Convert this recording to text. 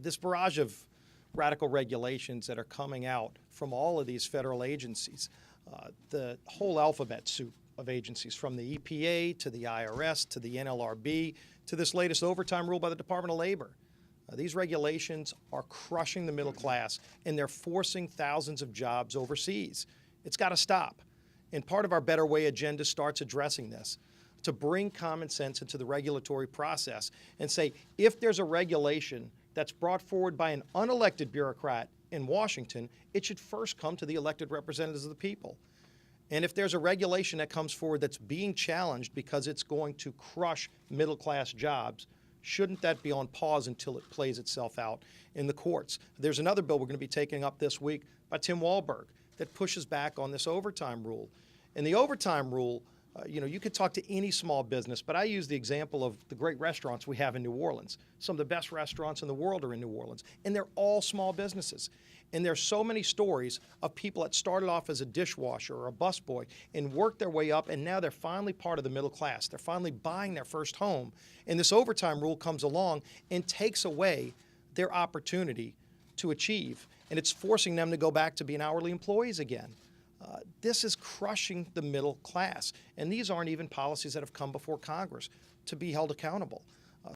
This barrage of radical regulations that are coming out from all of these federal agencies, the whole alphabet soup of agencies, from the EPA to the IRS to the NLRB to this latest overtime rule by the Department of Labor. These regulations are crushing the middle class, and they're forcing thousands of jobs overseas. It's got to stop. And part of our Better Way agenda starts addressing this, to bring common sense into the regulatory process and say, if there's a regulation that's brought forward by an unelected bureaucrat in Washington, it should first come to the elected representatives of the people. And if there's a regulation that comes forward that's being challenged because it's going to crush middle-class jobs, shouldn't that be on pause until it plays itself out in the courts? There's another bill we're going to be taking up this week by Tim Walberg that pushes back on this overtime rule. And the overtime rule, you could talk to any small business, but I use the example of the great restaurants we have in New Orleans. Some of the best restaurants in the world are in New Orleans, and they're all small businesses. And there's so many stories of people that started off as a dishwasher or a busboy and worked their way up, and now they're finally part of the middle class. They're finally buying their first home. And this overtime rule comes along and takes away their opportunity to achieve. And it's forcing them to go back to being hourly employees again. This is crushing the middle class. And these aren't even policies that have come before Congress to be held accountable.